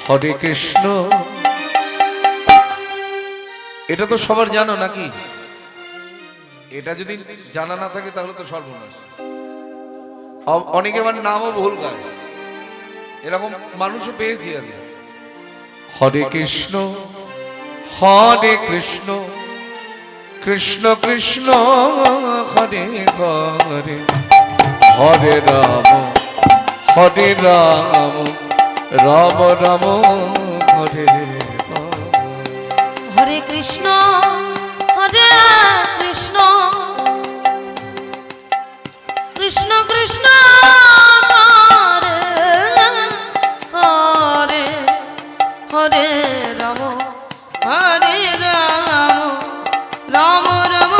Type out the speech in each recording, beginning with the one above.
হরে কৃষ্ণ। এটা তো সবার জানো নাকি? এটা যদি জানা না থাকে তাহলে তো সর্বনাশ। অনেকে আমার নামও ভুল গায়, এরকম মানুষও পেয়েছি আমি। হরে কৃষ্ণ হরে কৃষ্ণ কৃষ্ণ কৃষ্ণ হরে হরে, হরে রাম রাম রাম হরে হরে। হরে কৃষ্ণ হরে কৃষ্ণ কৃষ্ণ কৃষ্ণ হরে হরে, হরে রাম রাম রাম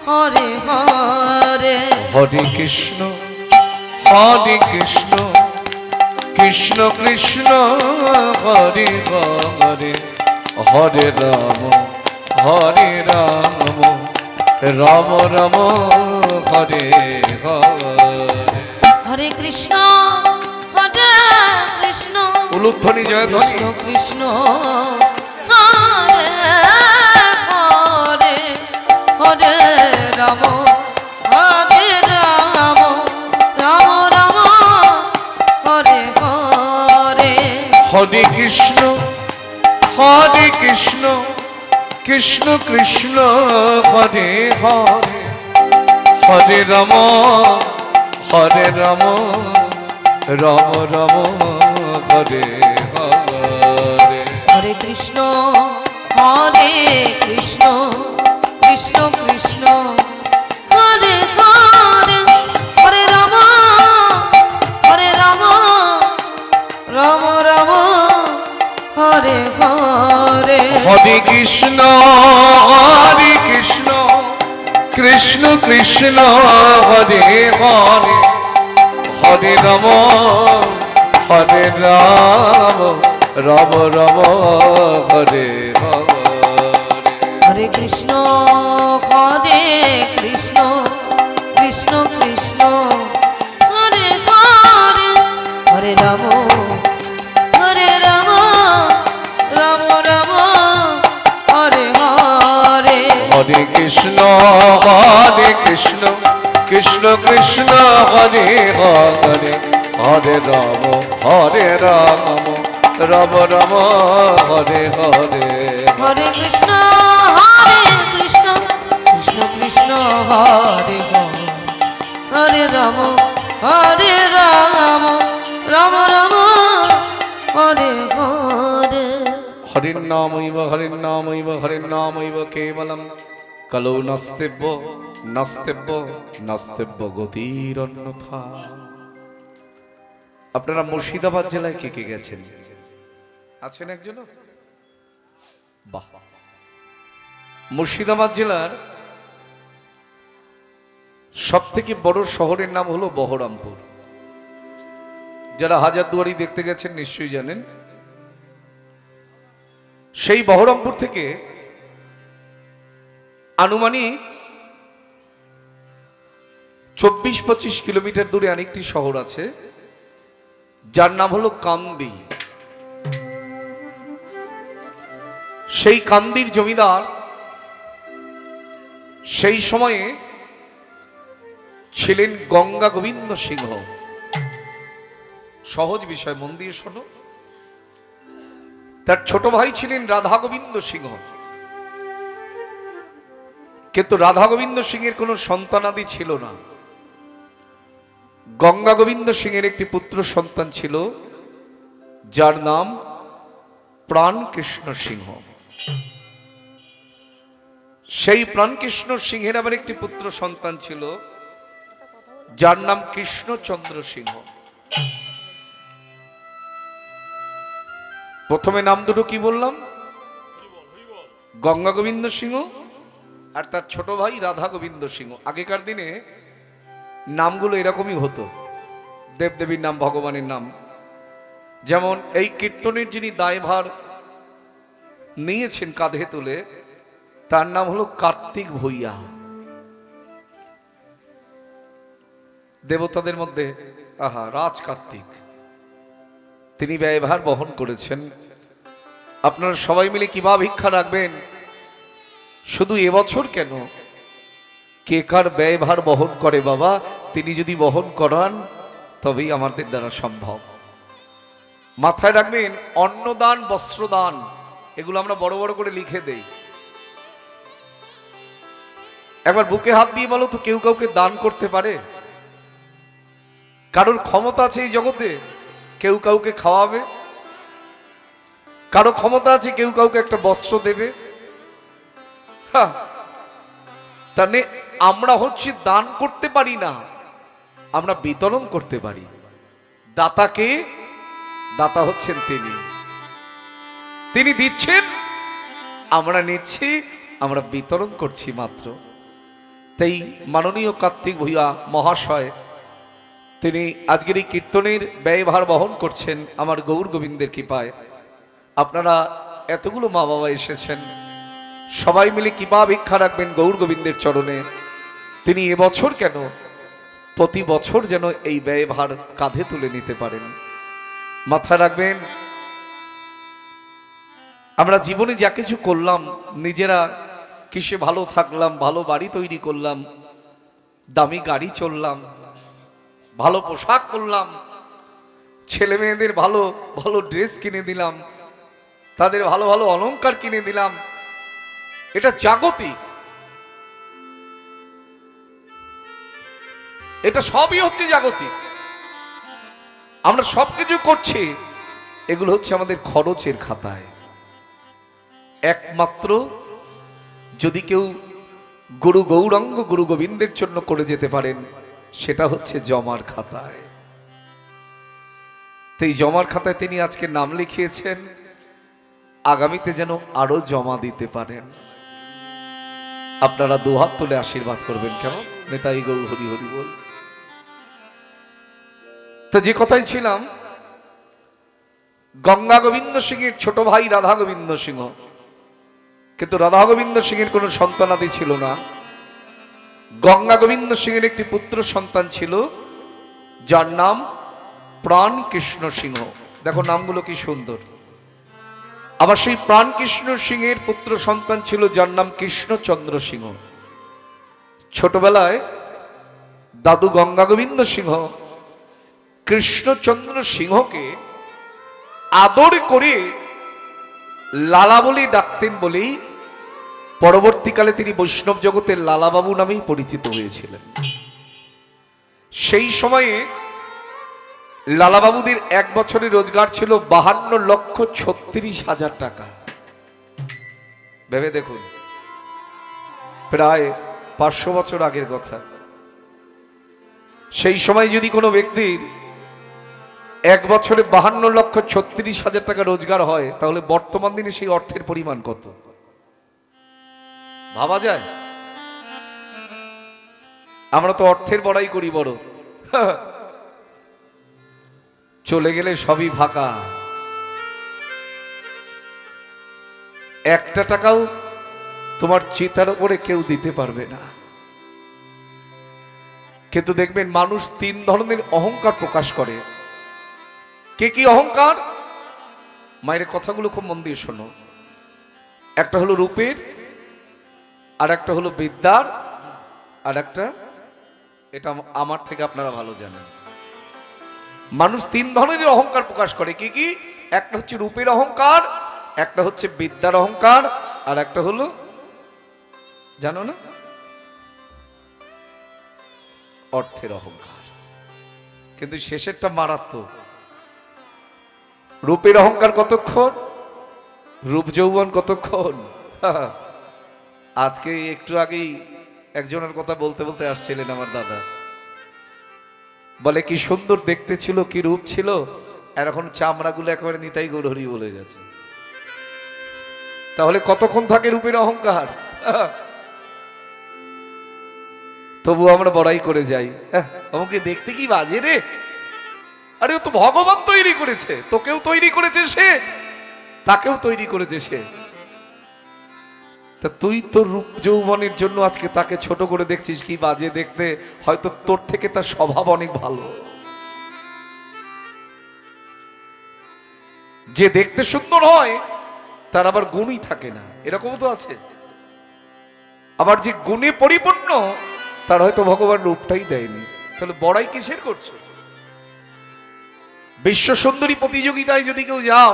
হরে হরে। হরে কৃষ্ণ হরে কৃষ্ণ কৃষ্ণ কৃষ্ণ হরে হরে, হরে রাম রাম রাম হরে হরে। হরে কৃষ্ণ হরে কৃষ্ণ উলুধ্বনি জয়ধ্বনি। কৃষ্ণ কৃষ্ণ হরে হরে, হরে রাম রাম রাম হরে হরে। হরে কৃষ্ণ হরে কৃষ্ণ কৃষ্ণ কৃষ্ণ হরে হরে, হরে রাম রাম রাম হরে হরে। হরে কৃষ্ণ হরে কৃষ্ণ কৃষ্ণ কৃষ্ণ হরে হরে, হরে রাম রাম রাম হরে হরে। হরে কৃষ্ণ হরে কৃষ্ণ কৃষ্ণ কৃষ্ণ হরে হরে, হরে রাম রাম রাম হরে হরে। হরে কৃষ্ণ হরে কৃষ্ণ কৃষ্ণ কৃষ্ণ হরে হরে, হরে রাম রাম রাম হরে হরে। হরে কৃষ্ণ হরে কৃষ্ণ কৃষ্ণ কৃষ্ণ হরে হরে, হরে রাম রাম রাম হরে হরে। হরে কৃষ্ণ হরে কৃষ্ণ কৃষ্ণ কৃষ্ণ হরে হরে, হরে রাম রাম রাম হরে হরে। হরির নামৈব কেবলম কলৌ নাস্তেব্য গতিরন্যথা। আপনারা মুর্শিদাবাদ জেলায় কে কে গেছেন? আছেন একজন? বাহ। মুর্শিদাবাদ জেলার সব থেকে বড় শহরের নাম হলো বহরমপুর। যারা হাজারদুয়ারি দেখতে গেছেন নিশ্চয়ই জানেন। সেই বহরমপুর থেকে আনুমানিক 24-25 কিলোমিটার দূরে আরেকটি শহর আছে যার নাম হলো কান্দি। সেই কান্দির জমিদার সেই সময়ে ছিলেন গঙ্গা গোবিন্দ সিংহ। সহজ বিষয়, মন দিয়ে শোনো। তার ছোট ভাই ছিলেন রাধা গোবিন্দ সিংহ, কিন্তু রাধা গোবিন্দ সিংহের কোনো সন্তানাদি ছিল না। গঙ্গা গোবিন্দ সিংহের একটি পুত্র সন্তান ছিল যার নাম প্রাণকৃষ্ণ সিংহ। সেই প্রাণকৃষ্ণ সিংহের আবার একটি পুত্র সন্তান ছিল যার নাম কৃষ্ণচন্দ্র সিংহ। প্রথমে নাম দুটো কি বললাম? গঙ্গা গোবিন্দ সিংহ আর তার ছোট ভাই রাধা গোবিন্দ সিংহ। আগেকার দিনে নামগুলো এরকমই হতো, দেবদেবীর নাম, ভগবানের নাম। যেমন এই কীর্তনের যিনি দায়ভার নিয়েছেন কাঁধে তুলে, তার নাম হলো কার্তিক ভূঁইয়া। দেবতাদের মধ্যে রাজ কার্তিক। তিনি ব্যয়ভার বহন করেছেন। আপনারা সবাই মিলে কিভাবে ভিক্ষা রাখবেন? শুধু এবছর কেন, কে কার ব্যয়ভার বহন করে বাবা, তিনি যদি বহন করান তবেই আমাদের দ্বারা সম্ভব। মাথায় রাখবেন, অন্নদান, বস্ত্রদান, এগুলো আমরা বড় বড় করে লিখে দেই। একবার বুকে হাত দিয়ে বলো তো, কেউ কাউকে দান করতে পারে? কারোর ক্ষমতা আছে এই জগতে কেউ কাউকে খাওয়াবে? কারো ক্ষমতা আছে কেউ কাউকে একটা বস্ত্র দেবে? তাহলে আমরা হচ্ছে দান করতে পারি না, আমরা বিতরণ করতে পারি। দাতাকে, দাতা হচ্ছেন তিনি, তিনি দিচ্ছেন, আমরা নিচ্ছি, আমরা বিতরণ করছি মাত্র। তাই মাননীয় কার্তিক ভূঁইয়া মহাশয় তিনি আজকের এই কীর্তনের ব্যয়ভার বহন করছেন আমার গৌর গোবিন্দের কৃপায়। আপনারা এতগুলো মা বাবা এসেছেন, সবাই মিলে কৃপা ভিক্ষা রাখবেন গৌর গোবিন্দের চরণে। তিনি এবছর কেন, প্রতি বছর যেন এই ব্যয়ভার কাঁধে তুলে নিতে পারেন। মাথায় রাখবেন, আমরা জীবনে যা কিছু করলাম, নিজেরা কিসে ভালো থাকলাম, ভালো বাড়ি তৈরি করলাম, দামি গাড়ি চললাম, ভালো পোশাক করলাম, ছেলে মেয়েদের ভালো ভালো ড্রেস কিনে দিলাম, তাদের ভালো ভালো অলংকার কিনে দিলাম, এটা জাগতিক, এটা সবই হচ্ছে জাগতিক। আমরা সবকিছু করছি, এগুলো হচ্ছে আমাদের খরচের খাতায়। একমাত্র যদি কেউ গুরু গৌরাঙ্গ গুরু গোবিন্দের জন্য করে যেতে পারেন, সেটা হচ্ছে জমার খাতায়। তো এই জমার খাতায় তিনি আজকে নাম লিখিয়েছেন, আগামীতে যেন আরো জমা দিতে পারেন। আপনারা দুহাত তুলে আশীর্বাদ করবেন, কেমন? নেতাই গৌর হরি হরি বল। তো যে কথাই ছিলাম, গঙ্গা গোবিন্দ সিংহের ছোট ভাই রাধা গোবিন্দ সিংহ, কিন্তু রাধা গোবিন্দ সিংহের কোনো সন্তানাদি ছিল না। গঙ্গা গোবিন্দ সিংহের একটি পুত্র সন্তান ছিল, যার নাম প্রাণ কৃষ্ণ সিংহ। দেখো নামগুলো কি সুন্দর। আবার সেই প্রাণ কৃষ্ণ সিংহের পুত্র সন্তান ছিল, যার নাম কৃষ্ণচন্দ্র সিংহ। ছোটবেলায় দাদু গঙ্গা গোবিন্দ সিংহ কৃষ্ণচন্দ্র সিংহকে আদর করে লালা বলে ডাকতেন বলেই পরবর্তীকালে তিনি বৈষ্ণব জগতের লালাবাবু নামেই পরিচিত হয়েছিলেন। সেই সময়ে লালাবাবুদের এক বছরের রোজগার ছিল 52,36,000 টাকা। ভেবে দেখুন, প্রায় 500 বছর আগের কথা। সেই সময় যদি কোনো ব্যক্তির এক বছরে 52,36,000 টাকা রোজগার হয়, তাহলে বর্তমান দিনে সেই অর্থের পরিমাণ কত ভাবা যায়? আমরা তো অর্থের বড়াই করি বড়, চলে গেলে সবই ফাঁকা। একটা টাকাও তোমার চিতার উপরে কেউ দিতে পারবে না। কিন্তু দেখবেন মানুষ 3 ধরনের অহংকার প্রকাশ করে। কে কি অহংকার? মায়ের কথাগুলো খুব মন দিয়ে শোনো। একটা হলো রূপের, আর একটা হলো বিদ্যার, আর একটা, এটা আমার থেকে আপনারা ভালো জানেন। মানুষ 3 ধরনের অহংকার প্রকাশ করে। কি কি? একটা হচ্ছে রূপের অহংকার, একটা হচ্ছে বিদ্যার অহংকার, আর একটা হলো, জানো না, অর্থের অহংকার। কিন্তু শেষেরটা মারাত্মক। রূপের অহংকার কতক্ষণ, রূপ যৌবন কতক্ষণ। আজকে একটু আগেই একজনের কথা বলতে বলতে আসছিলেন আমার দাদা, বলে কি সুন্দর দেখতে ছিল, কি রূপ ছিল, আর এখন চামড়াগুলো একেবারে নিতাই গৌরহরি বলে গেছে। তাহলে কতক্ষণ থাকে রূপের অহংকার? তবু আমরা বড়াই করে যাই, আমাকে দেখতে কি বাজে রে, আরে ও তো ভগবান তৈরি করেছে, তোকেও তৈরি করেছে সে, তাকেও তৈরি করেছে সে। তা তুই তোর রূপ যৌবনের জন্য আজকে তাকে ছোট করে দেখছিস, কি বাজে দেখতে। হয়তো তোর থেকে তার স্বভাব অনেক ভালো। যে দেখতে সুন্দর হয় তার আবার গুণই থাকে না, এরকমও তো আছে। আবার যে গুণে পরিপূর্ণ তার হয়তো ভগবান রূপটাই দেয়নি। তাহলে বড়াই কিসের করছো? বিশ্ব সুন্দরী প্রতিযোগিতায় যদি কেউ যাও,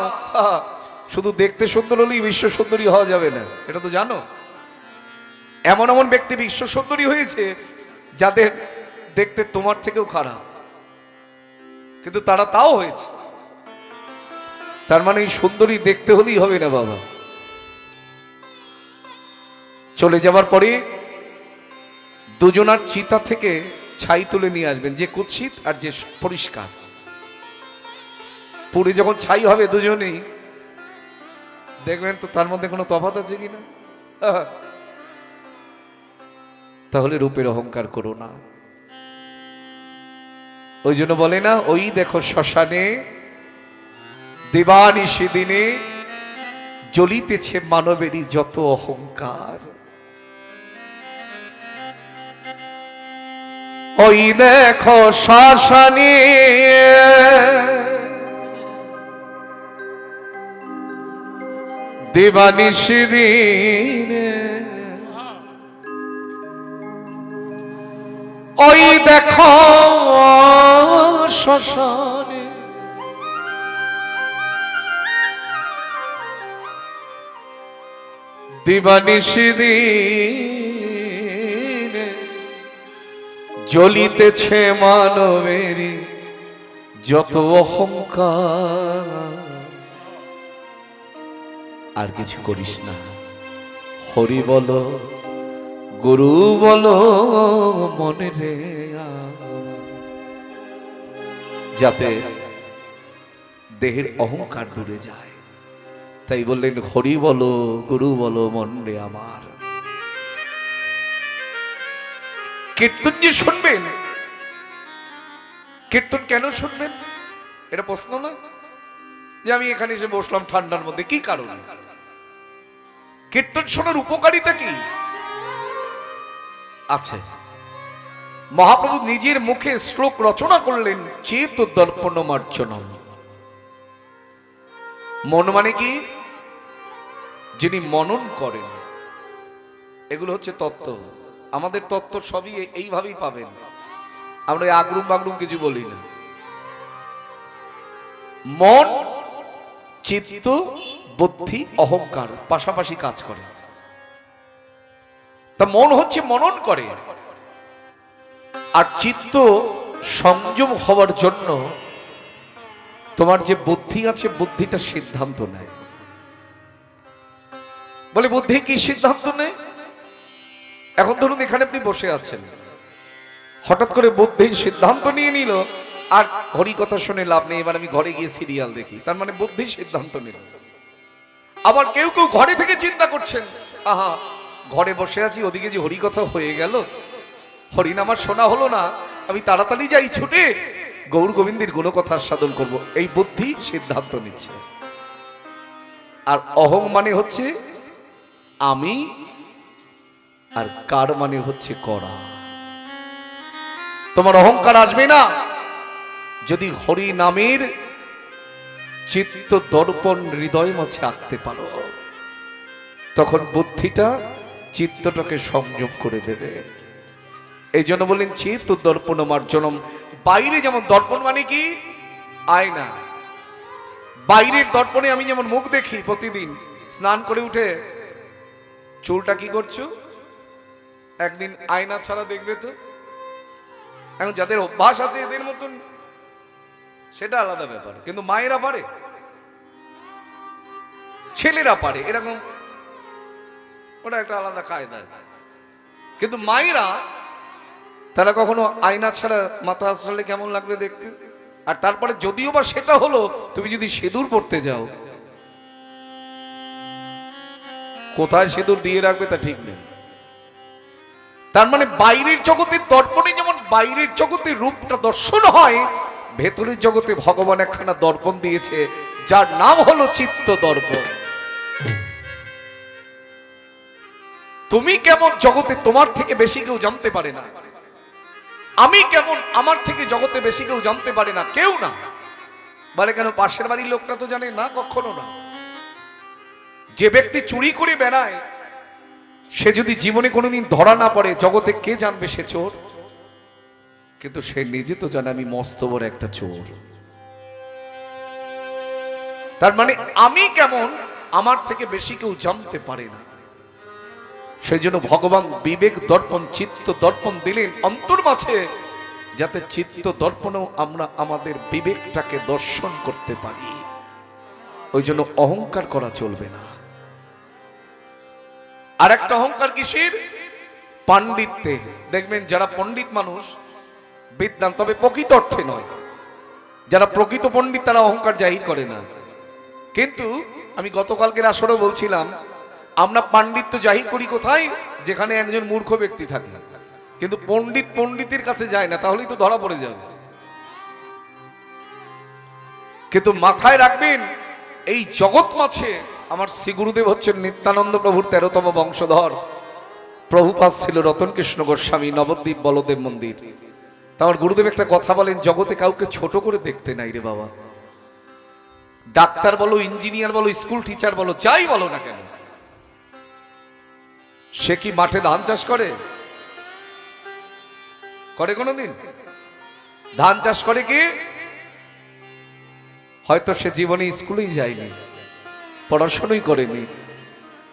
শুধু দেখতে সুন্দর হলেই বিশ্ব সুন্দরী হওয়া যাবে না, এটা তো জানো। এমন এমন ব্যক্তি বিশ্ব সুন্দরী হয়েছে যাদের দেখতে তোমার থেকেও খারাপ, কিন্তু তারা তাও হয়েছে। তার মানে এই সুন্দরী দেখতে হলেই হবে না বাবা। চলে যাবার পরে দুজনার চিতা থেকে ছাই তুলে নিয়ে আসবেন, যে কুৎসিত আর যে পরিষ্কার। পুরে যখন ছাই হবে দুজনেই দেখবেন তো তার মধ্যে কোনো তফাৎ আছে কিনা। তাহলে রূপের অহংকার করো না। ওই জন্য বলে না, ওই দেখো শ্মশানে দেবানিশি দিনে জ্বলিতেছে মানবেরই যত অহংকার। ওই দেখো শ্মশানে দেবানিশি দিনে, ওই দেখো শ্মশানে দিবানিশি দিনে জ্বলিতেছে মানবেরই যত অহংকার। আর কিছু করিস না, হরি বলো গুরু বলো মনে রে, যাতে দেহের অহংকার দূরে যায়। তাই বললেন হরি বলো গুরু বলো মন রে আমার। কীর্তন যে শুনবেন, কীর্তন কেন শুনবেন এটা প্রশ্ন না, যে আমি এখানে এসে বসলাম ঠান্ডার মধ্যে, কি কারণ? কীর্তন শোনার উপকারিতা কি আছে? মহাপ্রভু নিজের মুখে শ্লোক রচনা করলেন, চেত দর্পণ মার্জনম। মন মানে কি? যিনি মনন করেন। এগুলো হচ্ছে তত্ত্ব। আমাদের তত্ত্ব সবই এইভাবেই পাবেন, আমরা আগরুম বাগরুম কিছু বলি না। মন, চিত্ত, বুদ্ধি, অহংকার পাশাপাশি কাজ করে। তা মন হচ্ছে মনন করে, আর চিত্ত সংযম হওয়ার জন্য তোমার যে বুদ্ধি আছে বুদ্ধিটা সিদ্ধান্ত নেয়। বলে বুদ্ধি কি সিদ্ধান্ত নেয়? এখন ধরুন এখানে আপনি বসে আছেন, হঠাৎ করে বুদ্ধি সিদ্ধান্ত নিয়ে নিল আর হরি কথা শুনে লাভ নেই, এবার আমি ঘরে গিয়ে সিরিয়াল দেখি, তার মানে বুদ্ধি সিদ্ধান্ত নিল। আবার কেউ কেউ ঘরে থেকে চিন্তা করছেন, আহা ঘরে বসে আছি, ওদিকে যে হরি কথা হয়ে গেল, হরিনাম আমার শোনা হলো না, আমি তাড়াতাড়ি যাই ছুটে গৌর গোবিন্দের গুণকথার সাধন করব। এই বুদ্ধি সিদ্ধান্ত নিচ্ছে। আর অহং মানে হচ্ছে আমি, আর কার মানে হচ্ছে করা। তোমার অহংকার আসবে না যদি হরি নামের চিত্ত দর্পণ হৃদয় মাঝে আঁকতে পারো, তখন বুদ্ধিটা চিত্তটাকে সংযম করে দেবে। এই জন্য বললেন চিত্ত দর্পণ মার্জনম। বাইরে যেমন দর্পণ মানে কি? আয়না। বাইরের দর্পণে আমি যেমন মুখ দেখি প্রতিদিন, স্নান করে উঠে চুলটা কি করছো, একদিন আয়না ছাড়া দেখবে তো। এখন যাদের অভ্যাস আছে এদের মতন সেটা আলাদা ব্যাপার, কিন্তু মায়েরা পারে, ছেলেরা পারে এরকম, ওটা একটা আলাদা কায়দা। কিন্তু মায়েরা তারা কখনো আয়না ছাড়া মাথা আঁচড়ালে কেমন লাগবে দেখতে। আর তারপরে যদিও বা সেটা হলো, তুমি যদি সিঁদুর পড়তে যাও, কোথায় সিঁদুর দিয়ে রাখবে তা ঠিক নেই। তার মানে বাইরের জগতের দর্পণে যেমন বাইরের জগতে রূপটা দর্শন হয়, ভেতরের জগতে ভগবান একখানা দর্পণ দিয়েছে, যার নাম হলো চিত্ত দর্পণ। তুমি কেমন জগতে তোমার থেকে বেশি কেউ জানতে পারে না, আমি কেমন আমার থেকে জগতে বেশি কেউ জানতে পারে না, কেউ না। বলে কেন পাশের বাড়ির লোকটা তো জানে না, কখনো না। যে ব্যক্তি চুরি করে বেড়ায় সে যদি জীবনে কোনোদিন ধরা না পড়ে, জগতে কে জানবে সে চোর? কিন্তু সে নিজে তো জানে আমি মস্ত বড় একটা চোর। তার মানে আমি কেমন আমার থেকে বেশি কেউ জানতে পারে না। সেই জন্য ভগবান বিবেক দর্পণ, চিত্ত দর্পণ দিলেন অন্তর মাঝে, যাতে চিত্ত দর্পণেও আমরা আমাদের বিবেকটাকে দর্শন করতে পারি। ওই জন্য অহংকার করা চলবে না। আর একটা অহংকার কিসের? পাণ্ডিত্যের। দেখবেন যারা পণ্ডিত মানুষ বিদ্বান, তবে প্রকৃত অর্থে নয়, যারা প্রকৃত পণ্ডিত তারা অহংকার জাহির করে না। কিন্তু আমি গতকালকের আসরেও বলছিলাম, আমরা পাণ্ডিত্য জাহির করি কোথায়? যেখানে একজন মূর্খ ব্যক্তি থাকে। কিন্তু পণ্ডিত পণ্ডিতের কাছে যায় না, তাহলেই তো ধরা পড়ে যাবে। কিন্তু মাথায় রাখবেন, এই জগৎ মাঝে আমার শ্রী গুরুদেব হচ্ছেন নিত্যানন্দ প্রভুর 13তম বংশধর। প্রভুপাদ ছিল রতন কৃষ্ণ গোস্বামী, নবদ্বীপ বলদেব মন্দির। আমার গুরুদেব একটা কথা বলেন, জগতে কাউকে ছোট করে দেখতে নাই রে বাবা। ডাক্তার বলো, ইঞ্জিনিয়ার বলো, স্কুল টিচার বলো, যাই বলো না কেন, সে কি মাঠে ধান চাষ করে? করে কোনোদিন? ধান চাষ করে কি? হয়তো সে জীবনে স্কুলেই যায়নি, পড়াশোনাই করেনি,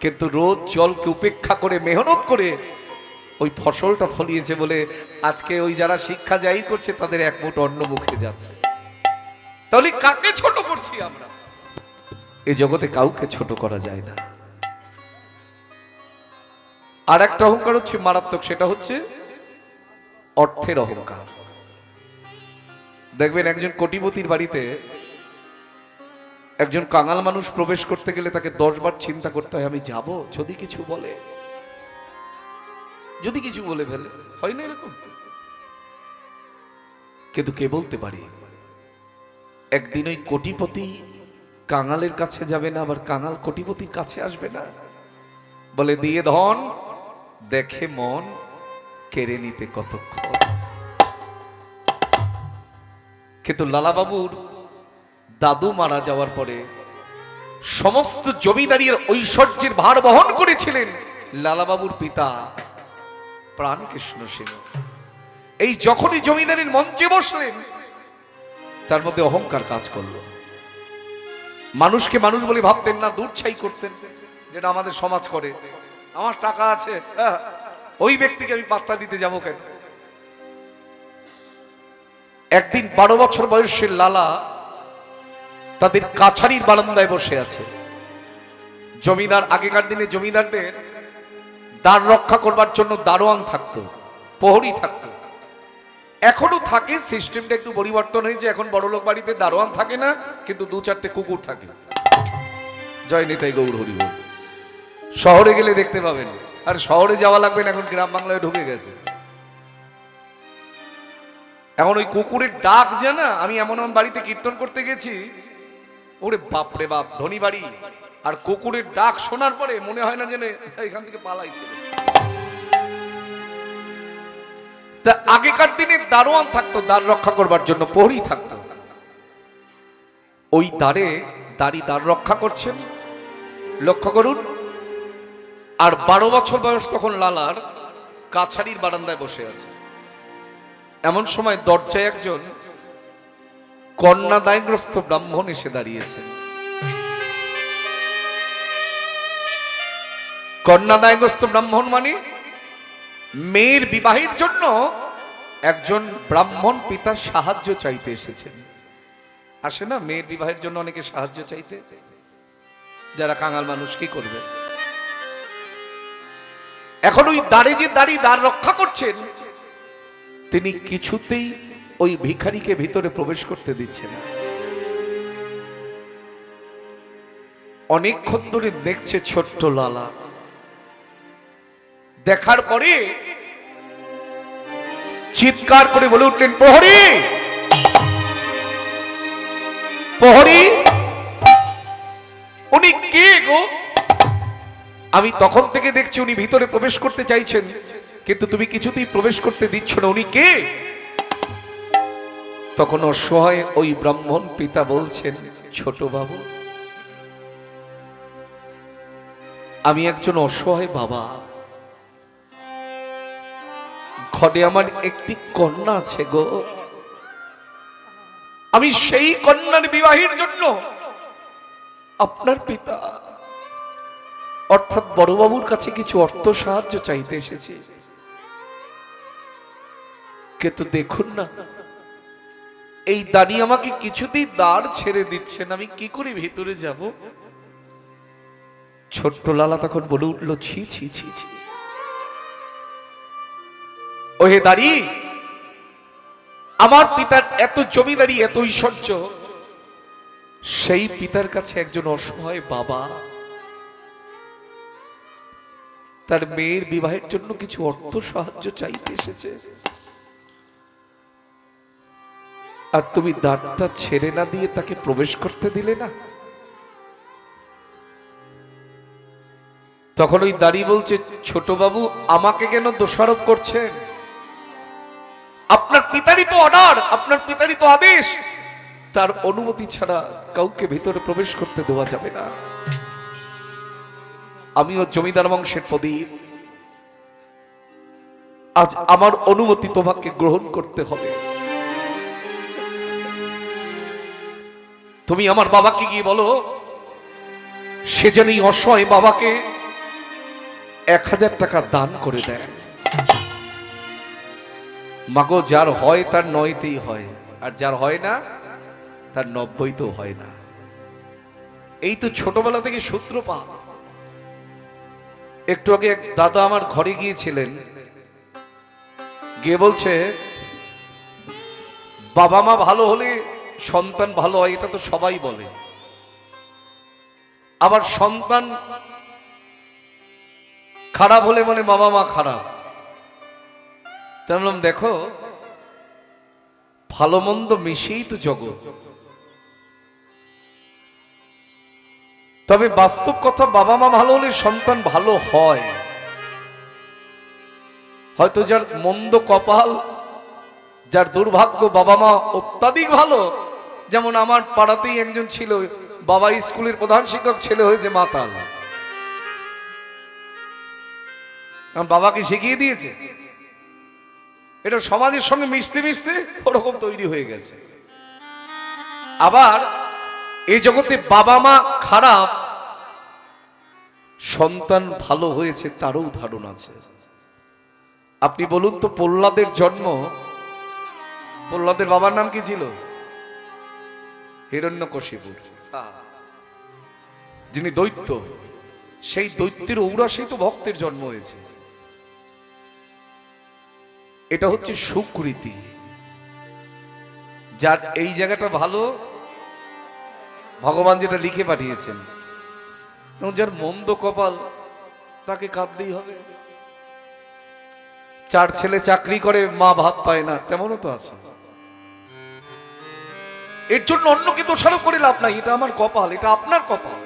কিন্তু রোদ জলকে উপেক্ষা করে মেহনত করে ওই ফসলটা ফলিয়েছে বলে আজকে ওই যারা শিক্ষা জাহির করছে তাদের এক মুঠ অন্ন মুখে যাচ্ছে। তাহলে কাকে ছোট করছি আমরা? এই জগতে কাউকে ছোট করা যায় না। আর একটা অহংকার হচ্ছে মারাত্মক, সেটা হচ্ছে অর্থের অহংকার। দেখবেন একজন কোটিপতির বাড়িতে একজন কাঙাল মানুষ প্রবেশ করতে গেলে তাকে 10 বার চিন্তা করতে হয়, আমি যাব, যদি কিছু বলে, যদি কিছু বলে ফেলে, হয় না এরকম? কিন্তু কে বলতে পারি একদিন ওই কোটিপতি কাঙালের কাছে যাবে না, আবার কাঙাল কোটিপতির কাছে আসবে না, বলে দিয়ে ধন দেখে মন কেড়ে নিতে কতক্ষণ। কিন্তু লালাবাবুর দাদু মারা যাওয়ার পরে সমস্ত জমিদারির ঐশ্বর্যের ভার বহন করেছিলেন লালাবাবুর পিতা প্রাণকৃষ্ণ সিংহ। এই যখনই জমিদারির মঞ্চে বসলেন তার মধ্যে অহংকার কাজ করলো। মানুষকে মানুষ বলে ভাবতেন না, দুধছাই করতেন, যেটা আমাদের সমাজ করে। আমার টাকা আছে, ওই ব্যক্তিকে আমি পাত্তা দিতে যাব কেন? একদিন 12 বছর বয়সের লালা তাদের কাছারির বারান্দায় বসে আছে। জমিদার, আগেকার দিনে জমিদারদের দ্বার রক্ষা করবার জন্য দারোয়ান থাকতো, প্রহরী থাকতো। এখনো থাকে, সিস্টেমটা একটু পরিবর্তন হয়েছে। এখন বড়লোক বাড়িতে দারোয়ান থাকে না, কিন্তু 2-4টে কুকুর থাকে। জয় নিতাই গৌর হরি বল। শহরে গেলে দেখতে পাবেন। আর শহরে যাওয়া লাগবে না, এখন গ্রাম বাংলায় ঢুকে গেছে। এখন ওই কুকুরের ডাক জানা, আমি এমন এমন বাড়িতে কীর্তন করতে গেছি, ওরে বাপরে বাপ, ধনী বাড়ি, আর কুকুরের ডাক শোনার পরে মনে হয় না যেন এখান থেকে পালাইছে। তা আগেকার দিনে দারোয়ান থাকতো দ্বার রক্ষা করবার জন্য, প্রহরী থাকতো। ওই দ্বারে দ্বার রক্ষা করছেন, লক্ষ্য করুন। আর 12 বছর বয়স তখন লালার, কাছারির বারান্দায় বসে আছে। এমন সময় দরজায় একজন কন্যাদায়গ্রস্ত ব্রাহ্মণ এসে দাঁড়িয়েছেন। কন্যাদায়গ্রস্ত ব্রাহ্মণ মানে মেয়ের বিবাহের জন্য একজন ব্রাহ্মণ পিতার সাহায্য চাইতে এসেছেন। আসে না মেয়ের বিবাহের জন্য অনেকে সাহায্য চাইতে, যারা কাঙাল মানুষ কি করবে। এখন ওই দ্বারে যে দ্বার রক্ষা করছেন, তিনি কিছুতেই ওই ভিখারিকে ভিতরে প্রবেশ করতে দিচ্ছে না। অনেকক্ষণ ধরে দেখছে ছোট্ট লালা। দেখার পরে চিৎকার করে বলে উঠলেন, প্রহরী, প্রহরী, উনি কে গো? আমি তখন থেকে দেখছি উনি ভিতরে প্রবেশ করতে চাইছেন, কিন্তু তুমি কিছুতেই প্রবেশ করতে দিচ্ছ না। উনি কে? তখন অসহায় ওই ব্রাহ্মণ পিতা বলছেন, ছোট বাবু, আমি একজন অসহায় বাবা, ঘরে আমার একটি কন্যা আছে গো, আমি সেই কন্যার বিবাহের জন্য আপনার পিতা অর্থাৎ বড়বাবুর কাছে কিছু অর্থ সাহায্য চাইতে এসেছি। কিন্তু দেখুন না, এই দানি আমাকে কিছুতেই দ্বার ছেড়ে দিচ্ছেন, আমি কি করে ভেতরে যাব? ছোট্ট লালা তখন বলে উঠল, ছি ছি ছি ছি, ওহে দাঁড়ি, আমার পিতার এত জমিদারি, এত ঐশ্বর্য, সেই পিতার কাছে একজন অসহায় বাবা তার মেয়ের বিবাহের জন্য কিছু অর্থ সাহায্য চাইতে এসেছে, আর তুমি দ্বারটা ছেড়ে না দিয়ে তাকে প্রবেশ করতে দিলে না। তখন ওই দাঁড়ি বলছে, ছোট বাবু, আমাকে কেন দোষারোপ করছেন? আপনার পিতারই তো অর্ডার, আপনার পিতারই তো আদেশ, তার অনুমতি ছাড়া কাউকে ভেতরে প্রবেশ করতে দেওয়া যাবে না। আমিও জমিদার বংশের প্রদীপ, আজ আমার অনুমতি তোমাকে গ্রহণ করতে হবে। তুমি আমার বাবাকে গিয়ে বলো, সে যেন এই অসহায় বাবাকে 1000 টাকা দান করে দেন। মাগো, যার হয় তার 9তেই হয়, আর যার হয় না তার 90তেও হয় না। এই তো ছোটবেলা থেকে সূত্রপাত। একটু আগে এক দাদা আমার ঘরে গিয়েছিলেন, গিয়ে বলছে, বাবা মা ভালো হলে সন্তান ভালো হয়, এটা তো সবাই বলে, আবার সন্তান খারাপ হলে মানে বাবা মা খারাপ। তাই বললাম, দেখো, ভালো মন্দ মিশেই তো জগৎ। তবে বাস্তব কথা, বাবা মা ভালো হলে সন্তান ভালো হয়। হয়তো যার মন্দ কপাল, যার দুর্ভাগ্য, বাবা মা অত্যাধিক ভালো, যেমন আমার পাড়াতেই একজন ছিল, বাবা স্কুলের প্রধান শিক্ষক, ছেলে হয়েছে মাতাল। বাবাকে শিখিয়ে দিয়েছে, এটা সমাজের সঙ্গে মিশতে মিশতে ওরকম তৈরি হয়ে গেছে। আবার এই জগতে বাবা মা খারাপ, সন্তান ভালো হয়েছে তারও উদাহরণ আছে। আপনি বলুন তো, প্রহ্লাদের জন্ম, প্রহ্লাদের বাবার নাম কি ছিল? হিরণ্যকশিপুর, যিনি দৈত্য, সেই দৈত্যের ঔরাসেই তো ভক্তের জন্ম হয়েছে। এটা হচ্ছে সুকৃতি। যার এই জায়গাটা ভালো, ভগবান যেটা লিখে পাঠিয়েছেন, এবং যার মন্দ কপাল, তাকে কাঁদতেই হবে। 4 ছেলে চাকরি করে, মা ভাত পায় না, তেমনও তো আছে। এর জন্য অন্যকে দোষারোপ করে লাভ নাই, এটা আমার কপাল, এটা আপনার কপাল।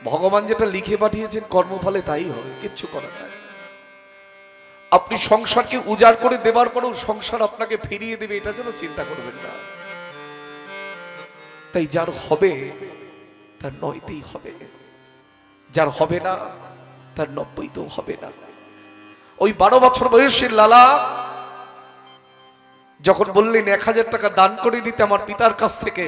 ভগবান যেটা লিখে পাঠিয়েছেন কর্মফলে তাই হবে, কিচ্ছু করার নাই। আপনি সংসারকে উজাড় করে দেবার পরেও সংসার আপনাকে ফিরিয়ে দেবে, এটা যেন চিন্তা করবেন না। তাই যার হবে তার 9তেই হবে, যার হবে না তার 90তেও হবে না। ওই 12 বছর বয়সের লালা যখন বললেন 1000 টাকা দান করে দিতে আমার পিতার কাছ থেকে,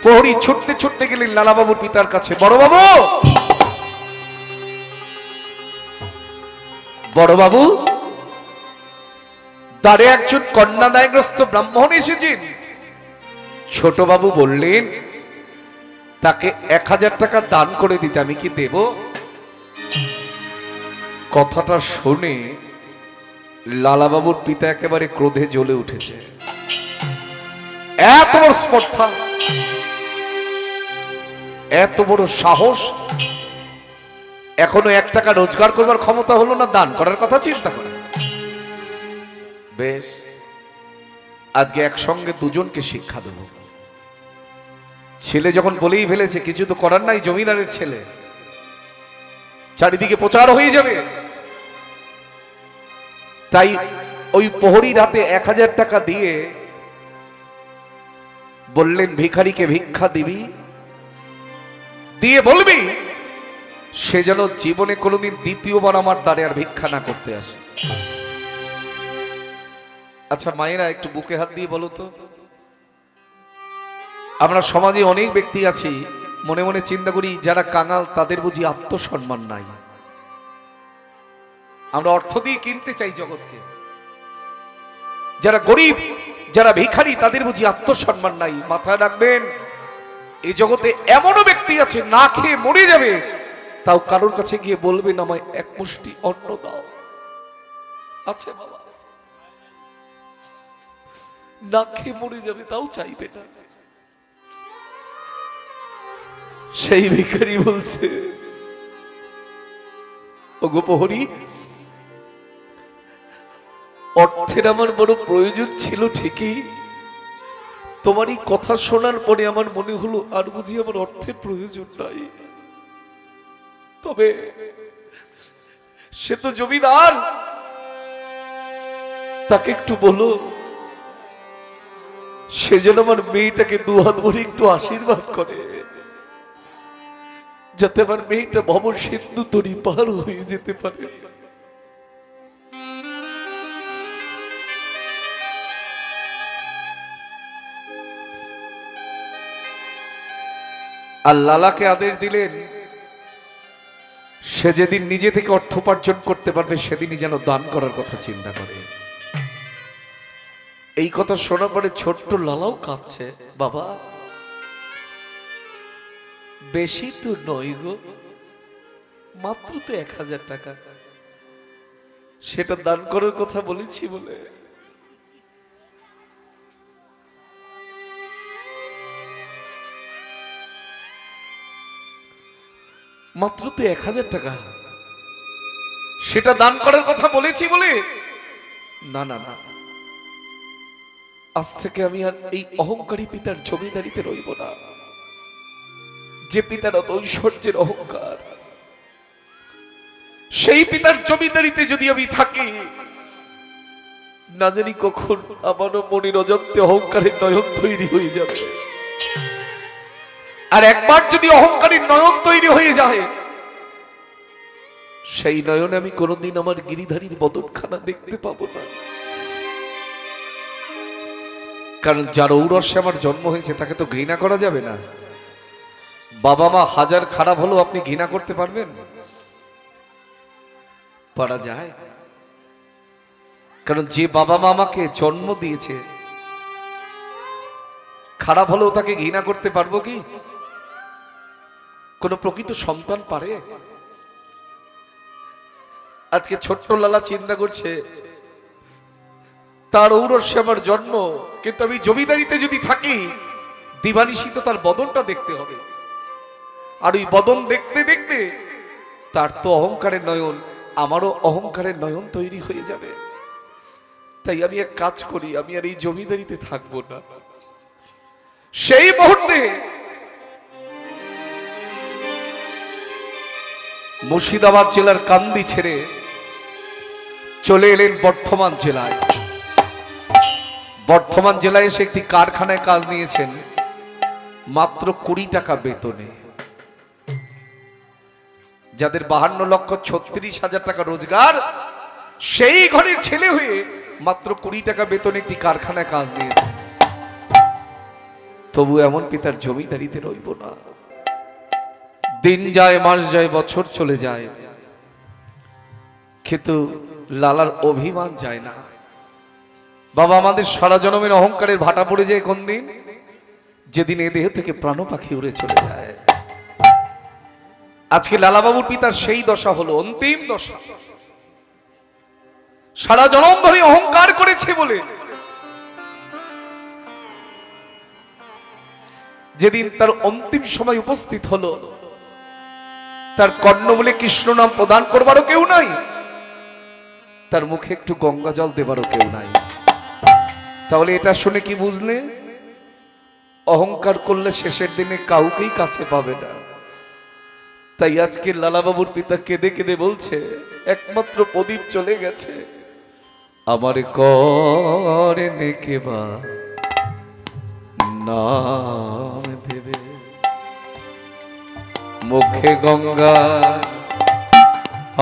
প্রহরী ছুটতে ছুটতে গেলেন লালা বাবুর পিতার কাছে। বড় বাবু, বড় বাবু, দ্বারে একজন কন্যাদায়গ্রস্ত ব্রাহ্মণ এসেছেন। ছোট বাবু বললেন তাকে 1000 টাকা দান করে দিতে, আমি কি দেব? কথাটা শুনে লালাবাবুর পিতা একেবারে ক্রোধে জ্বলে উঠেছে। এত বড় স্পর্ধা, এত বড় সাহস, এখনো 1 টাকা রোজগার করবার ক্ষমতা হলো না, দান করার কথা চিন্তা করে। বেশ, আজকে একসঙ্গে দুজনকে শিক্ষা দেব। ছেলে যখন বলেই ফেলেছে, কিছু তো করার নাই, জমিদারের ছেলে, চারিদিকে প্রচার হয়ে যাবে। তাই ওই প্রহরী রাতে 1000 টাকা দিয়ে বললেন ভিখারিকে ভিক্ষা দিবি, দিয়ে বলবি সে যেন জীবনে কোনোদিন দ্বিতীয়বার আমার দ্বারে আর ভিক্ষা না করতে আসে। আচ্ছা মায়েরা একটু বুকে হাত দিয়ে বলো তো, আমরা সমাজে অনেক ব্যক্তি আছি মনে মনে চিন্তা করি যারা কাঙাল তাদের বুঝি আত্মসম্মান নাই। আমরা অর্থ দিয়ে কিনতে চাই জগৎকে। যারা গরিব, যারা ভিখারি তাদের বুঝি আত্মসম্মান নাই। মাথায় রাখবেন এই জগতে এমনও ব্যক্তি আছে না খেয়ে মরে যাবে, তাও কারোর কাছে গিয়ে বলবেন আমায় এক মুষ্টি অন্ন দাও। আছে বাবা, না খেয়ে মরে যাবে তাও চাইবে না। সেই ভিখারি বলছে ওগো প্রহরী, অর্থের আমার বড় প্রয়োজন ছিল ঠিকই, তোমারই কথা শোনার পরে আমার মনে হলো আর বুঝি আমার অর্থের প্রয়োজন নাই। তবে সে তো জমিদার, তাকে একটু বলো সে যেন আমার মেয়েটাকে দুহাত ভরে একটু আশীর্বাদ করে, যাতে আমার মেয়েটা ভব সিন্ধু তরি পার হয়ে যেতে পারে। আর লালাকে আদেশ দিলেন সে যেদিন নিজে থেকে অর্থ উপার্জন করতে পারবে সেদিনই যেন দান করার কথা চিন্তা করে। এই কথা শোনার পরে ছোট্ট লালাও কাঁদছে। বাবা বেশি তো নয় গো, মাত্র তো 1000 টাকা, সেটা দান করার কথা বলেছি বলে। মাত্র তো 1000 টাকা, সেটা দান করার কথা বলেছি বলে। না না না, আজ থেকে আমি আর এই অহংকারী পিতার জমিদারিতে রইব না। যে পিতার অত ঐশ্বর্যের অহংকার, সেই পিতার জমিদারিতে যদি আমি থাকি, না জানি কখন আমারও মনের অজান্তে অহংকারের নয়ন তৈরি হয়ে যাবে। আর একবার যদি অহংকারের নয়ন তৈরি হয়ে যায়, সেই নয়নে আমি কোনোদিন আমার গিরিধারীর বদনখানা দেখতে পাবো না। কারণ যার ঔরসে আমার জন্ম হয়েছে তাকে তো ঘৃণা করা যাবে না। বাবা মা হাজার খারাপ হলেও আপনি ঘৃণা করতে পারবেন? পারা যায়? কারণ যে বাবা মা আমাকে জন্ম দিয়েছে, খারাপ হলেও তাকে ঘৃণা করতে পারবো কি? কোন প্রকৃত সন্তান পারে? আজকে ছোট্ট লালা চিন্তা করছে তার ঔরসে আমার জন্ম, কিন্তু আমি জমিদারিতে যদি থাকি দিবানিশি তো তার বদনটা দেখতে হবে। আর ওই বদন দেখতে দেখতে তার তো অহংকারের নয়ন, আমারও অহংকারের নয়ন তৈরি হয়ে যাবে। তাই আমি এক কাজ করি, আমি আর এই জমিদারিতে থাকবো না। সেই মুহূর্তে মুর্শিদাবাদ জেলার কান্দি ছেড়ে চলে এলেন বর্ধমান জেলায়। বর্ধমান জেলায় এসে একটি কারখানায় কাজ নিয়েছেন মাত্র 20 টাকা বেতনে। যাদের 52,36,000 টাকা রোজগার, সেই ঘরের ছেলে হয়ে মাত্র 20 টাকা বেতনে একটি কারখানায় কাজ নিয়েছে। তবু এমন পিতার জমিদারিতে রইব না। দিন যায়, মাস যায়, বছর চলে যায়, কিন্তু লালার অভিমান যায় না। বাবা, আমাদের সারা জন্মের অহংকারের ভাটা পড়ে যায় কোন দিন? যেদিন এ দেহ থেকে প্রাণ পাখি উড়ে চলে যায়। আজকে লালাবাবুর পিতার সেই দশা হলো, অন্তিম দশা। সারা জনম ধরে অহংকার করেছে বলে যেদিন তার অন্তিম সময় উপস্থিত হলো, তার কর্ণমূলে কৃষ্ণ নাম প্রদান করবারও কেউ নাই, তার মুখে একটু গঙ্গা জল দেবারও কেউ নাই। তাহলে এটা শুনে কি বুঝলে? অহংকার করলে শেষের দিনে কাউকেই কাছে পাবে না। তাই আজকে লালাবাবুর পিতা কেঁদে কেঁদে বলছে, একমাত্র প্রদীপ চলে গেছে, আমার করে নেকেবা নাম দেবে মুখে গঙ্গা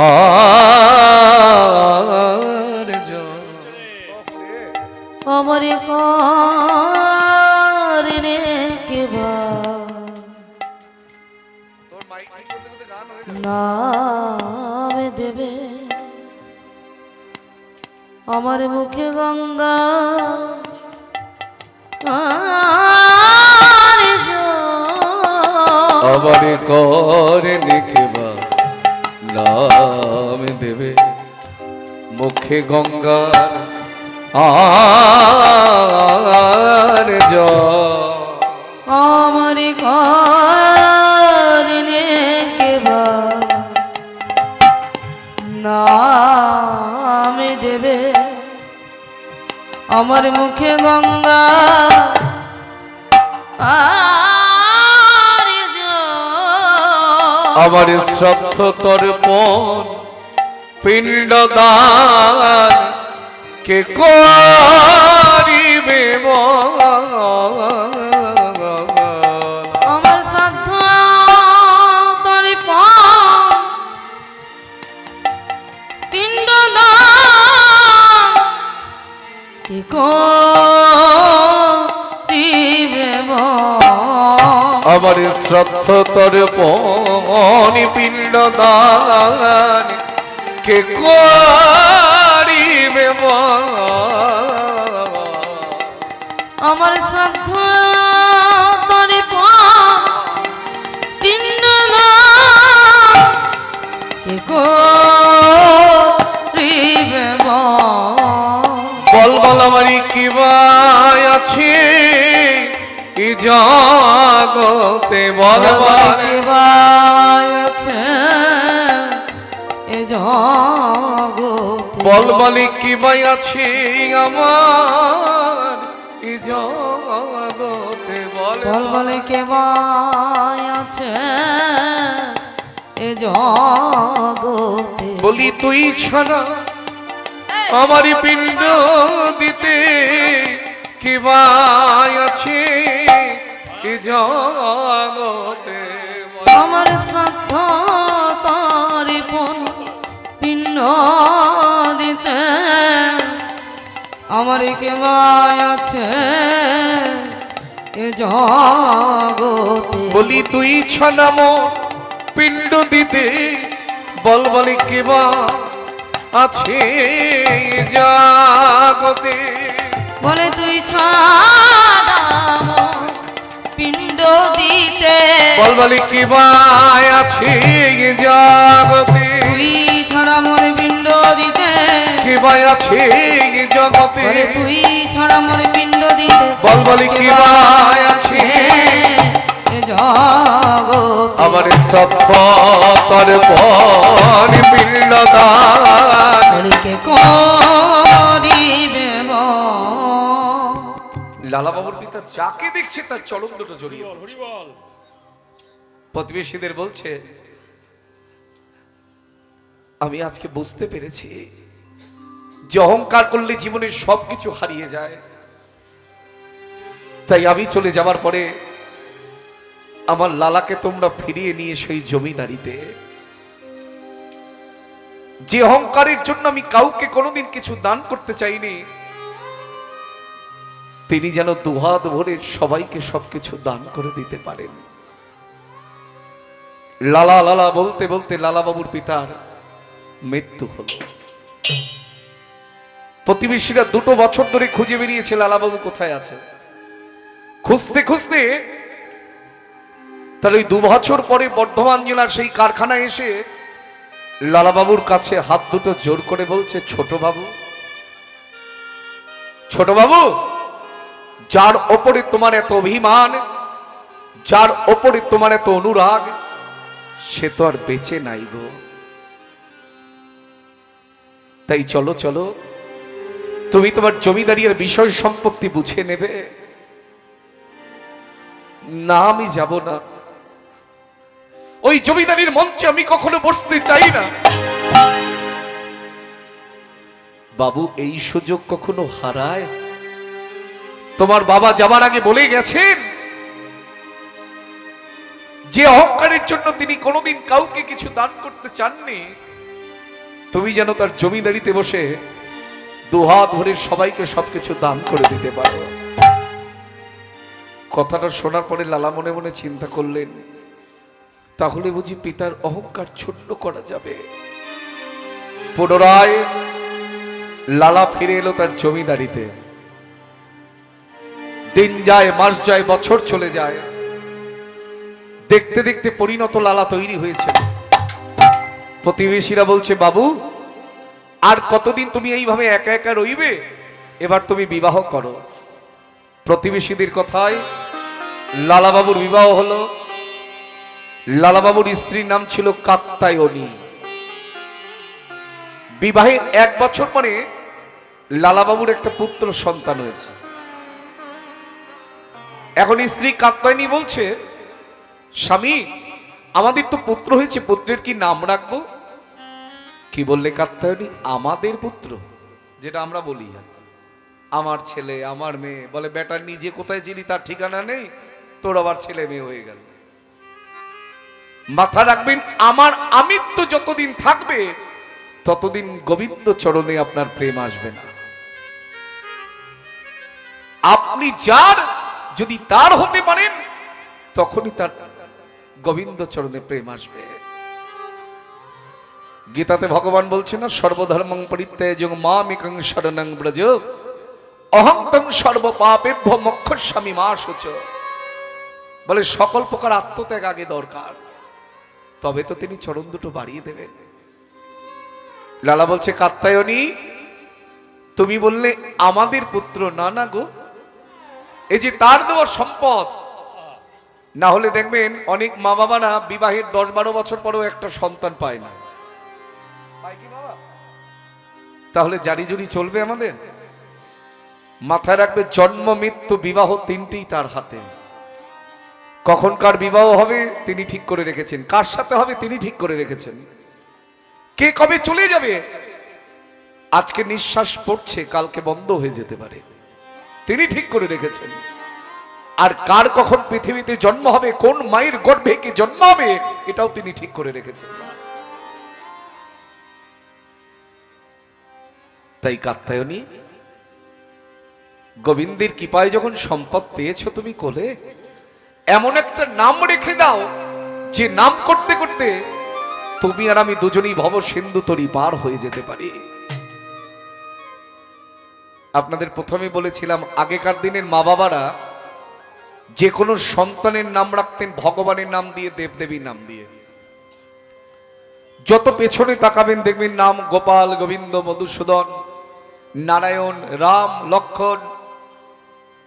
আর জল। আমার করে কেবা নাম দেবে আমার মুখে গঙ্গা আর জল। আমার করে নেকেবা নাম দেবে মুখে গঙ্গা আর জল। আমার করে কেবা নাম দেবে আমার মুখে গঙ্গা আর জল। আমার শ্রদ্ধ তর্পণ পিণ্ডদান কে করিবে আমার শ্রদ্ধ তর্পণ পিণ্ডদান কে করিবে আমার শ্রদ্ধ তর্পণ পিণ্ডদান কে করিবে আমার শ্রদ্ধা তর্পণ পিণ্ডদান কে করিবে বল বল আমারই কিবা আছে এই জগতে বল বল কেবা আছে এ জগতে বল বলি কিবা আছে আমার এই জগতে বল বল বলে কেবা আছে এ জগতে বলি তুই ছাড়া আমারই পিণ্ড দিতে কিবা আছে এই জগতে আমার শ্রদ্ধা তর্পণ পিণ্ড দিতে আমার কেবা আছে এ জগতে বলি তুই ছানাম পিণ্ড দিতে বল বলি কিবা আছে জগতে বলে তুই ছাড়াম পিণ্ড দিতে বল বলি কিবা আছে জগতে তুই ছাড়া মরে পিণ্ড দিতে কিবা আছে জগতে বলে তুই ছাড়া মরে পিণ্ড দিতে বল বলি কিবা আছে এ জগতে আমার সত্য তর্পণ পিণ্ডদান বলিকে করিবে লালা বাবুর পিতা যাকে দেখছে তার চরম দুটো জড়িয়ে ধরছে। প্রতিবেশীদের বলছে আমি আজকে বুঝতে পেরেছি যে অহংকার করলে জীবনের সবকিছু হারিয়ে যায়। তাই আমি চলে যাবার পরে আমার লালাকে তোমরা ফিরিয়ে নিয়ে সেই জমিদারিতে। যে অহংকারের জন্য আমি কাউকে কোনোদিন কিছু দান করতে চাইনি, তিনি যেন দুহাত ভরে সবাইকে সবকিছু দান করে দিতে পারেন। লালা লালা বলতে বলতে লালা বাবুর পিতার মৃত্যু হল। প্রতিবেশীরা 2 বছর ধরে খুঁজে বেরিয়েছে লালা বাবু কোথায় আছে। খুঁজতে খুঁজতে তার ওই 2 বছর পরে বর্ধমান জেলার সেই কারখানায় এসে লালা বাবুর কাছে হাত দুটো জোর করে বলছে, ছোট বাবু, ছোট বাবু, যার ওপরে তোমার এত অভিমান, যার ওপরে তোমার এত অনুরাগ, সে তো আর বেঁচে নাই গো। তাই চলো চলো, তুমি তোমার জমিদারির বিষয় সম্পত্তি বুঝে নেবে। না, আমি যাব না, ওই জমিদারির মঞ্চে আমি কখনো বসতে চাই না। বাবু এই সুযোগ কখনো হারায়? তোমার বাবা যাবার আগে বলে গেছেন যে অহংকারের জন্য তিনি কোনোদিন কাউকে কিছু দান করতে চাননি, তুমি যেন তার জমিদারিতে বসে দুহাত ভরে সবাইকে সবকিছু দান করে দিতে পারো। কথাটা শোনার পরে লালা মনে মনে চিন্তা করলেন, তাহলে বুঝি পিতার অহংকার ছোট্ট করা যাবে। পুনরায় লালা ফিরে এলো তার জমিদারিতে। দিন যায়, মাস যায়, বছর চলে যায়, দেখতে দেখতে পরিণত লালা তৈরি হয়েছে। প্রতিবেশীরা বলছে, বাবু আর কতদিন তুমি এইভাবে একা একা রইবে, এবার তুমি বিবাহ করো। প্রতিবেশীদের কথায় লালাবাবুর বিবাহ হলো। লালাবাবুর স্ত্রীর নাম ছিল কাত্যায়নী। বিবাহের 1 বছর পরে লালাবাবুর একটা পুত্র সন্তান হয়েছে। এখন স্ত্রী কাত্যায়নী বলছে, স্বামী আমাদের তো পুত্র হয়েছে, পুত্রের কি নাম রাখবো? কি বললে কাত্যায়নী? আমাদের পুত্র, যেটা আমরা বলি আমার ছেলে আমার মেয়ে। বলে বেটা নিজে কোথায় ছিলি তার ঠিকানা নেই, তোর আবার ছেলে মেয়ে হয়ে গেল। মাথা রাখবেন, আমার আমিত্ব যতদিন থাকবে ততদিন গোবিন্দ চরণে আপনার প্রেম আসবে না। আপনি যার যদি তার হতে পারেন তখনই তার গোবিন্দ চরণে প্রেম আসবে। গীতাতে ভগবান বলছেন না, সর্বধর্মং পরিত্যাজ্য মামেকং শরণং ব্রজ অহং তং সর্বপাপেভ্যো মোক্ষয়িষ্যামি মা শুচি। বলে সকল প্রকার আত্মত্যাগ আগে দরকার, তবে তো তিনি চরণ দুটো বাড়িয়ে দেবেন। লালা বলছে, কাত্যায়নী তুমি বললে আমাদের পুত্র, না না গো, এই যে তার দেওয়া সম্পদ। না হলে দেখবেন অনেক মা বাবারা বিবাহের 10-12 বছর পরেও একটা সন্তান পায় না। তাহলে জারি জুরি চলবে আমাদের? মাথায় রাখবে, জন্ম মৃত্যু বিবাহ তিনটেই তার হাতে। কখন কার বিবাহ হবে তিনি ঠিক করে রেখেছেন, কার সাথে হবে তিনি ঠিক করে রেখেছেন, কে কবে চলে যাবে, আজকে নিঃশ্বাস পড়ছে কালকে বন্ধ হয়ে যেতে পারে, তিনি ঠিক করে রেখেছেন। আর কার কখন পৃথিবীতে জন্ম হবে, কোন মায়ের গর্ভে কি জন্ম হবে, এটাও তিনি ঠিক করে রেখেছেন। তাই কাত্যায়নী, গোবিন্দের কৃপায় যখন সম্পদ পেয়েছো তুমি কোলে, এমন একটা নাম রেখে দাও যে নাম করতে করতে তুমি আর আমি দুজনেই ভব সিন্ধু তরি পার হয়ে যেতে পারি। আপনাদের প্রথমে বলেছিলাম, আগেকার দিনের মা বাবারা যে কোনো সন্তানের নাম রাখতেন ভগবানের নাম দিয়ে, দেবদেবীর নাম দিয়ে। যত পেছনে তাকাবেন দেখবেন নাম গোপাল, গোবিন্দ, মধুসূদন, নারায়ণ, রাম, লক্ষণ,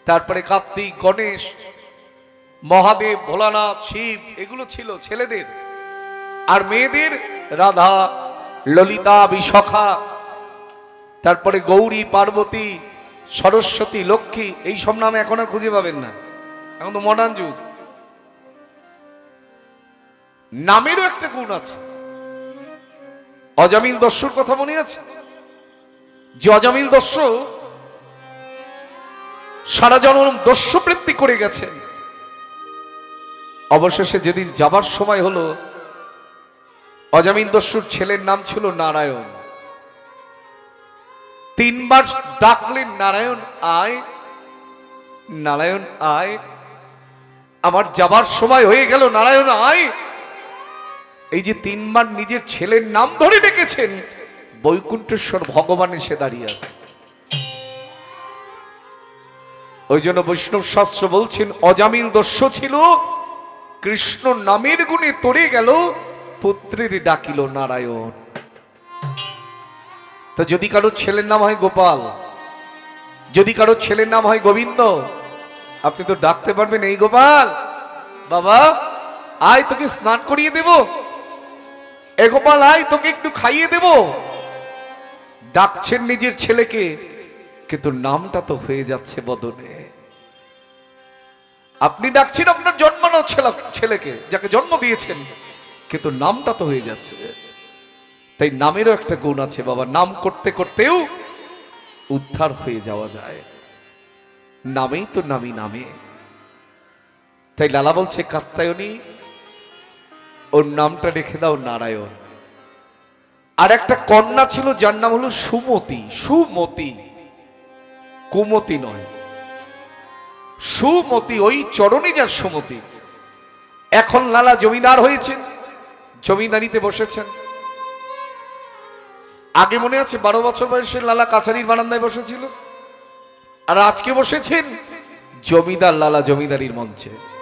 তারপরে কার্তিক, গণেশ, মহাদেব, ভোলানাথ, শিব, এগুলো ছিল ছেলেদের। আর মেয়েদের রাধা, ললিতা, বিশাখা, তারপরে গৌরী, পার্বতী, সরস্বতী, লক্ষ্মী, এই সব নাম এখন আর খুঁজে পাবেন না, এখন তো মডার্ন যুগ। নামেরও একটা গুণ আছে। অজামিল দস্যুর কথা মনে আছে? যে অজামিল দস্যু সারা জনম দস্যুবৃত্তি করে গেছেন, অবশেষে যেদিন যাবার সময় হলো, অজামিল দস্যুর ছেলের নাম ছিল নারায়ণ। 3 বার ডাকলেন, নারায়ণ আয়, নারায়ণ আয়, আমার যাবার সময় হয়ে গেল, নারায়ণ আয়। এই যে 3 বার নিজের ছেলের নাম ধরে ডেকেছেন, বৈকুণ্ঠেশ্বর ভগবান এসে দাঁড়িয়ে আছে। ওই জন্য বৈষ্ণব শাস্ত্র বলছেন, অজামিল দস্যু ছিল, কৃষ্ণ নামের গুণে তরে গেল, পুত্রের ডাকিল নারায়ণ। তা যদি কারোর ছেলের নাম হয় গোপাল, যদি কারোর ছেলের নাম হয় গোবিন্দ, আপনি তো ডাকতে পারবেন, এই গোপাল বাবা আয় তোকে স্নান করিয়ে দেব, এ গোপাল আয় তোকে একটু খাইয়ে দেব। ডাকছেন নিজের ছেলেকে, কিন্তু নামটা তো হয়ে যাচ্ছে বদনে। আপনি ডাকছেন আপনার জন্মানো ছেলেকে, যাকে জন্ম দিয়েছেন, কিন্তু নামটা তো হয়ে যাচ্ছে। তাই নামেরও একটা গুণ আছে বাবা। নাম করতে করতেও উদ্ধার হয়ে যাওয়া যায়। নামেই তো নামি নামে। তাই লালা বলছে কাত্যায়নী, ওর নামটা রেখে দাও নারায়ণ। আর একটা কন্যা ছিল যার নাম হলো সুমতি। সুমতি, কুমতি নয়, সুমতি, ওই চরণে যার সুমতি। এখন লালা জমিদার হয়েছেন, জমিদারিতে বসেছেন। আগে মনে আছে 12 বছর বয়সে লালা কাছারির বারান্দায় বসেছিল, আর আজকে বসেছেন জমিদার লালা জমিদারির মঞ্চে।